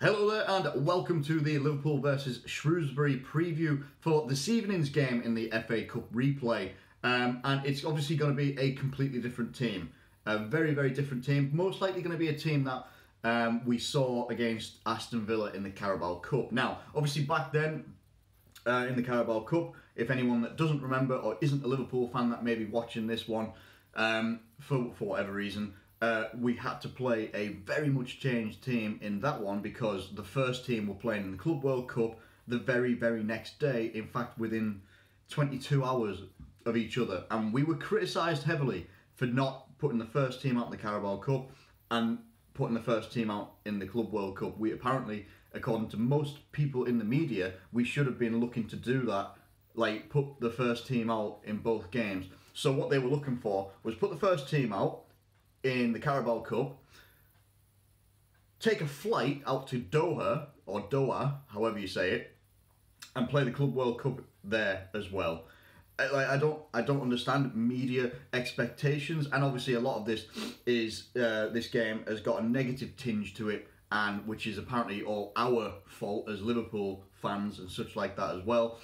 Hello there and welcome to the Liverpool versus Shrewsbury preview for this evening's game in the FA Cup replay. And it's obviously going to be a completely different team. A very, very different team. Most likely going to be a team that we saw against Aston Villa in the Carabao Cup. Now, obviously back then in the Carabao Cup, if anyone that doesn't remember or isn't a Liverpool fan that may be watching this one for whatever reason, we had to play a very much changed team in that one because the first team were playing in the Club World Cup the very, very next day. In fact, within 22 hours of each other. And we were criticised heavily for not putting the first team out in the Carabao Cup and putting the first team out in the Club World Cup. We apparently, according to most people in the media, we should have been looking to do that, like put the first team out in both games. So what they were looking for was put the first team out in the Carabao Cup, take a flight out to Doha, or Doha, however you say it, and play the Club World Cup there as well. I don't understand media expectations, and obviously a lot of this is this game has got a negative tinge to it, and which is apparently all our fault as Liverpool fans and such like that as well,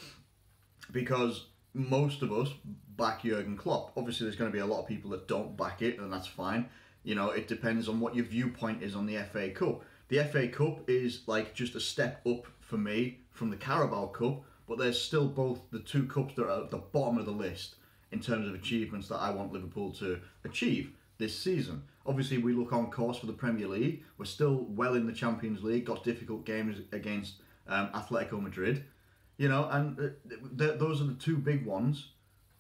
because most of us back Jurgen Klopp. Obviously, there's going to be a lot of people that don't back it, and that's fine. You know, it depends on what your viewpoint is on the FA Cup. The FA Cup is like just a step up for me from the Carabao Cup, but there's still both the two cups that are at the bottom of the list in terms of achievements that I want Liverpool to achieve this season. Obviously, we look on course for the Premier League. We're still well in the Champions League, got difficult games against Atletico Madrid. You know, and those are the two big ones,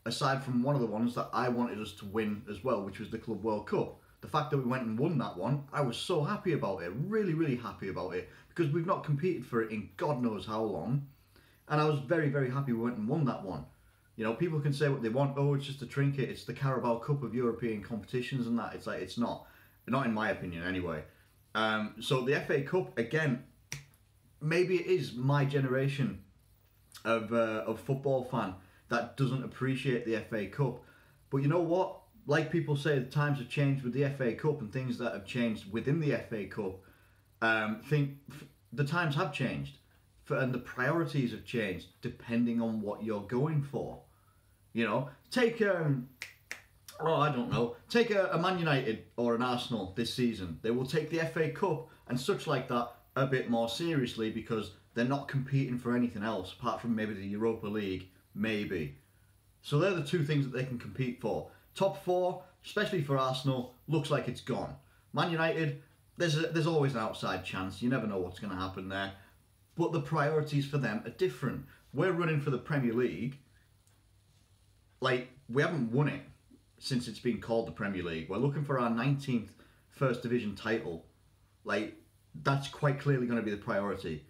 aside from one of the ones that I wanted us to win as well, which was the Club World Cup. The fact that we went and won that one, I was so happy about it, really, really happy about it, because we've not competed for it in God knows how long, and I was very, very happy we went and won that one. You know, people can say what they want, oh, it's just a trinket, it's the Carabao Cup of European competitions and that. It's like, it's not in my opinion anyway. So the FA Cup, again, maybe it is my generation of football fan that doesn't appreciate the FA Cup. But you know what? Like people say, the times have changed with the FA Cup and things that have changed within the FA Cup. The times have changed, and the priorities have changed depending on what you're going for. You know, take I don't know, take a Man United or an Arsenal this season. They will take the FA Cup and such like that a bit more seriously because they're not competing for anything else apart from maybe the Europa League, maybe. So they're the two things that they can compete for. Top four, especially for Arsenal, looks like it's gone. Man United, there's always an outside chance. You never know what's going to happen there. But the priorities for them are different. We're running for the Premier League. Like, we haven't won it since it's been called the Premier League. We're looking for our 19th First Division title. Like, that's quite clearly going to be the priority.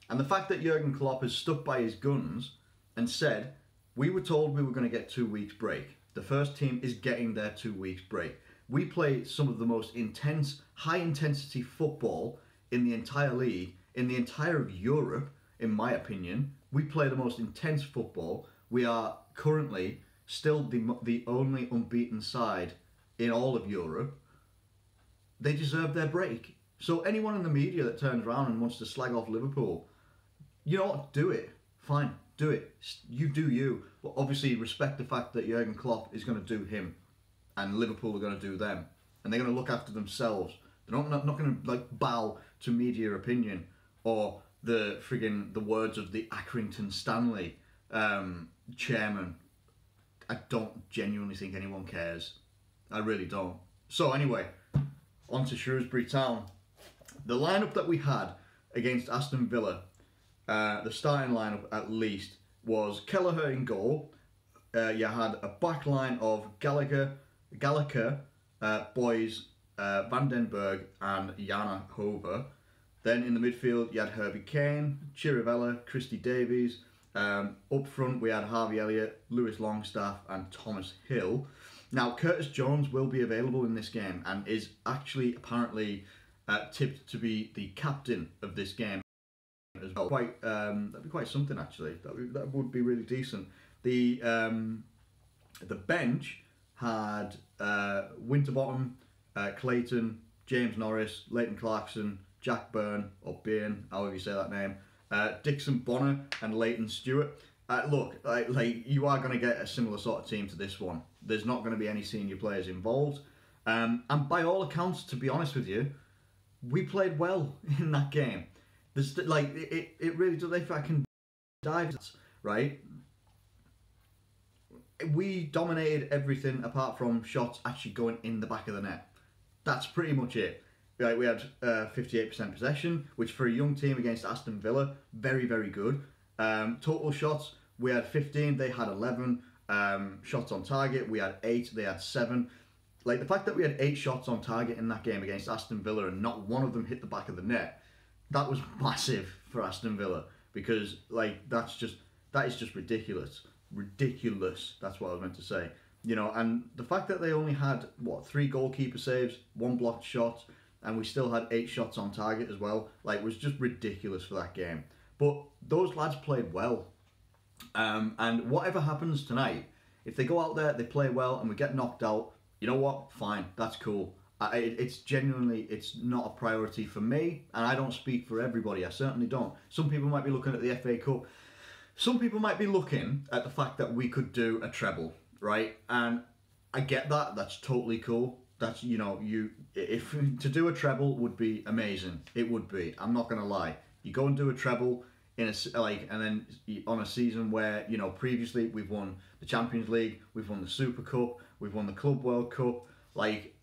And the fact that Jurgen Klopp has stuck by his guns and said, we were told we were going to get 2 weeks break. The first team is getting their 2 weeks break. We play some of the most intense, high-intensity football in the entire league, in the entire of Europe, in my opinion. We play the most intense football. We are currently still the only unbeaten side in all of Europe. They deserve their break. So anyone in the media that turns around and wants to slag off Liverpool, you know what, do it. Fine, do it. You do you. But obviously respect the fact that Jurgen Klopp is going to do him and Liverpool are going to do them. And they're going to look after themselves. They're not going to like bow to media opinion or the words of the Accrington Stanley chairman. I don't genuinely think anyone cares. I really don't. So anyway, on to Shrewsbury Town. The lineup that we had against Aston Villa, the starting lineup at least, was Kelleher in goal. You had a back line of Gallagher, Boys, Van den Berg and Jana Hover. Then in the midfield you had Herbie Kane, Chirivella, Christy Davies. Up front we had Harvey Elliott, Lewis Longstaff and Thomas Hill. Now Curtis Jones will be available in this game and is actually apparently tipped to be the captain of this game as well. That'd be quite something actually. That would be really decent. The bench had Winterbottom, Clayton, James Norris, Leighton Clarkson, Jack Byrne, or Byrne, however you say that name, Dixon Bonner, and Leighton Stewart. Look, like you are going to get a similar sort of team to this one. There's not going to be any senior players involved. And by all accounts, to be honest with you, we played well in that game. There's, like, it really does. If I can dive, right? We dominated everything apart from shots actually going in the back of the net. That's pretty much it. Like, we had 58% possession, which for a young team against Aston Villa, very, very good. Total shots, we had 15, they had 11. Shots on target, we had 8, they had 7. Like, the fact that we had 8 shots on target in that game against Aston Villa and not one of them hit the back of the net, that was massive for Aston Villa, because like that is just ridiculous. Ridiculous, that's what I was meant to say. You know, and the fact that they only had, 3 goalkeeper saves, 1 blocked shot, and we still had 8 shots on target as well, like, was just ridiculous for that game. But those lads played well. And whatever happens tonight, if they go out there, they play well, and we get knocked out, you know what? Fine, that's cool. It's genuinely, it's not a priority for me, and I don't speak for everybody. I certainly don't. Some people might be looking at the FA Cup. Some people might be looking at the fact that we could do a treble, right? And I get that. That's totally cool. That's, you know, if to do a treble would be amazing. It would be. I'm not gonna lie. You go and do a treble in and then on a season where, you know, previously we've won the Champions League, we've won the Super Cup, we've won the Club World Cup. Like,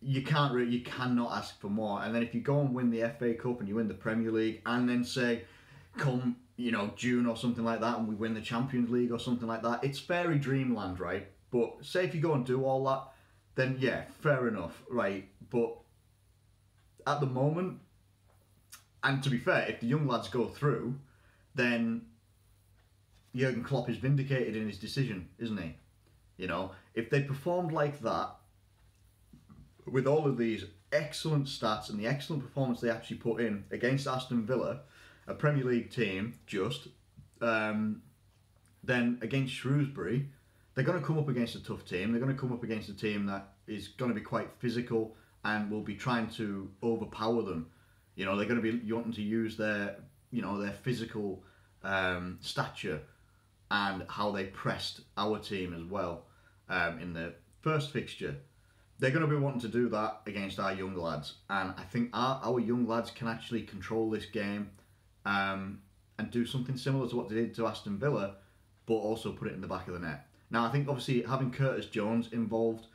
you cannot ask for more. And then if you go and win the FA Cup and you win the Premier League, and then say, come, you know, June or something like that, and we win the Champions League or something like that, it's fairy dreamland, right? But say if you go and do all that, then yeah, fair enough, right? But at the moment, and to be fair, if the young lads go through, then Jurgen Klopp is vindicated in his decision, isn't he? You know, if they performed like that, with all of these excellent stats and the excellent performance they actually put in against Aston Villa, a Premier League team, then against Shrewsbury, they're going to come up against a tough team. They're going to come up against a team that is going to be quite physical and will be trying to overpower them. You know, they're going to be wanting to use their, you know, their physical stature and how they pressed our team as well in the first fixture. They're going to be wanting to do that against our young lads, and I think our young lads can actually control this game and do something similar to what they did to Aston Villa, but also put it in the back of the net. Now, I think obviously having Curtis Jones involved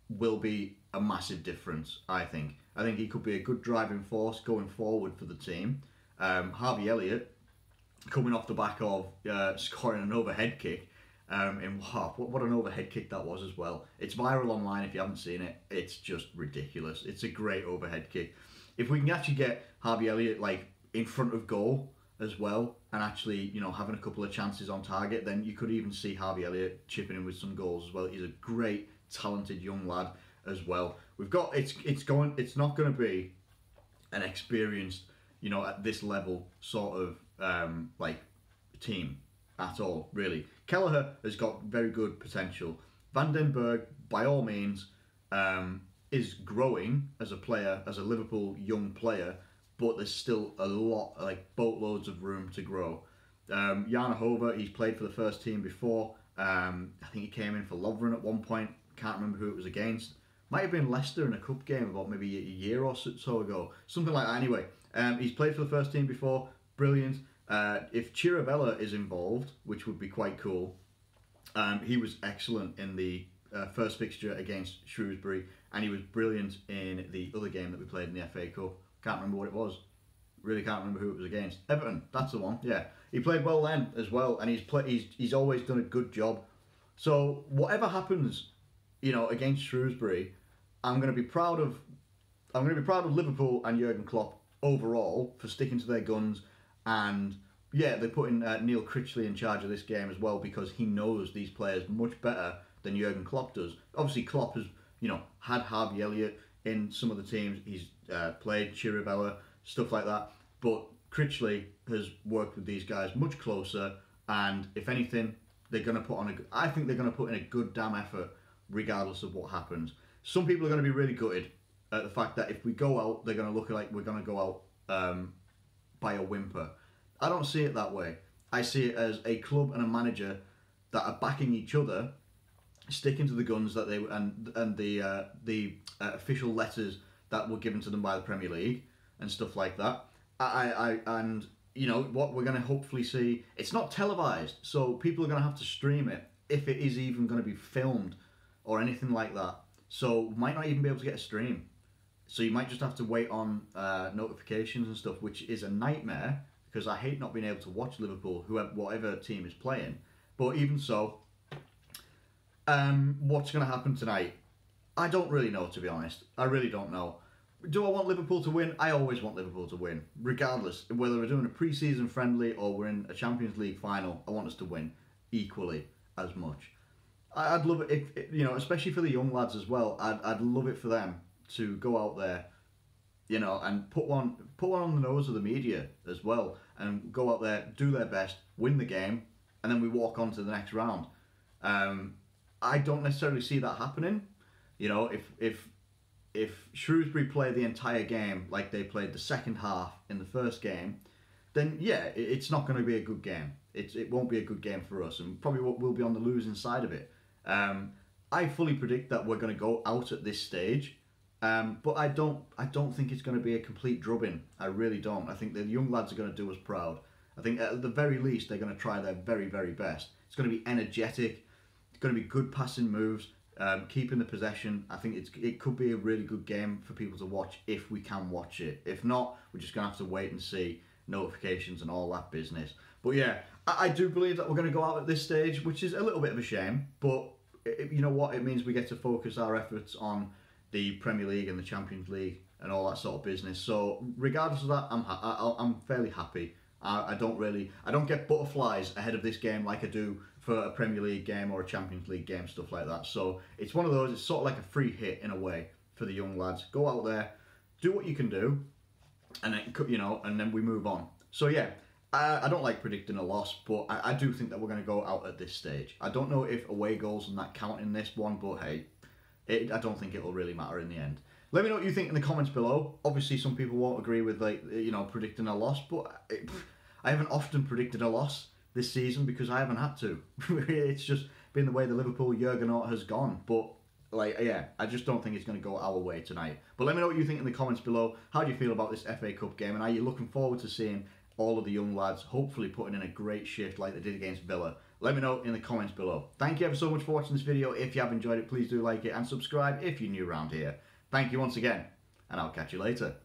will be a massive difference, I think. I think he could be a good driving force going forward for the team. Harvey Elliott, coming off the back of scoring an overhead kick, what an overhead kick that was as well. It's viral online if you haven't seen it. It's just ridiculous. It's a great overhead kick. If we can actually get Harvey Elliott like in front of goal as well, and actually, you know, having a couple of chances on target, then you could even see Harvey Elliott chipping in with some goals as well. He's a great, talented young lad as well. We've got it's not going to be an experienced, you know, at this level sort of like team at all, really. Kelleher has got very good potential. Van den Berg, by all means, is growing as a player, as a Liverpool young player, but there's still a lot, like boatloads of room to grow. Jana Hova, he's played for the first team before. I think he came in for Lovren at one point. Can't remember who it was against. Might have been Leicester in a cup game about maybe a year or so ago. Something like that anyway. He's played for the first team before. Brilliant. If Chiravella is involved, which would be quite cool, he was excellent in the first fixture against Shrewsbury, and he was brilliant in the other game that we played in the FA Cup. Can't remember what it was. Really can't remember who it was against. Everton, that's the one. Yeah, he played well then as well, and he's always done a good job. So whatever happens, you know, against Shrewsbury, I'm going to be proud of Liverpool and Jurgen Klopp overall for sticking to their guns. And yeah, they're putting Neil Critchley in charge of this game as well, because he knows these players much better than Jurgen Klopp does. Obviously, Klopp has, you know, had Harvey Elliott in some of the teams. He's played Chiravella, stuff like that. But Critchley has worked with these guys much closer, and if anything, they're going to put on I think they're going to put in a good damn effort, regardless of what happens. Some people are going to be really gutted at the fact that if we go out, they're going to look like we're going to go out by a whimper. I don't see it that way. I see it as a club and a manager that are backing each other, sticking to the guns that they and the official letters that were given to them by the Premier League and stuff like that. And you know what we're going to hopefully see. It's not televised, so people are going to have to stream it if it is even going to be filmed or anything like that. So might not even be able to get a stream. So you might just have to wait on notifications and stuff, which is a nightmare because I hate not being able to watch Liverpool, whatever team is playing. But even so, what's going to happen tonight? I don't really know, to be honest. I really don't know. Do I want Liverpool to win? I always want Liverpool to win, regardless. Whether we're doing a pre-season friendly or we're in a Champions League final, I want us to win equally as much. I'd love it, if, you know, especially for the young lads as well. I'd love it for them to go out there, you know, and put one on the nose of the media as well, and go out there, do their best, win the game, and then we walk on to the next round. I don't necessarily see that happening. You know, if Shrewsbury play the entire game like they played the second half in the first game, then yeah, it's not going to be a good game. It won't be a good game for us, and probably we'll be on the losing side of it. I fully predict that we're going to go out at this stage, but I don't think it's going to be a complete drubbing. I really don't. I think the young lads are going to do us proud. I think at the very least they're going to try their very, very best. It's going to be energetic. It's going to be good passing moves. Keeping the possession. I think it could be a really good game for people to watch if we can watch it. If not, we're just going to have to wait and see notifications and all that business. But yeah, I do believe that we're going to go out at this stage, which is a little bit of a shame. But you know what? It means we get to focus our efforts on the Premier League and the Champions League and all that sort of business. So regardless of that, I'm fairly happy. I don't get butterflies ahead of this game like I do for a Premier League game or a Champions League game, stuff like that. So it's one of those, it's sort of like a free hit in a way for the young lads. Go out there, do what you can do, and then, you know, and then we move on. So yeah, I don't like predicting a loss, but I do think that we're going to go out at this stage. I don't know if away goals and that count in this one, but hey, I don't think it'll really matter in the end. Let me know what you think in the comments below. Obviously, some people won't agree with, like, you know, predicting a loss, but I haven't often predicted a loss this season because I haven't had to. It's just been the way the Liverpool Jurgenot has gone. But, like, yeah, I just don't think it's going to go our way tonight. But let me know what you think in the comments below. How do you feel about this FA Cup game? And are you looking forward to seeing all of the young lads hopefully putting in a great shift like they did against Villa? Let me know in the comments below. Thank you ever so much for watching this video. If you have enjoyed it, please do like it and subscribe if you're new around here. Thank you once again, and I'll catch you later.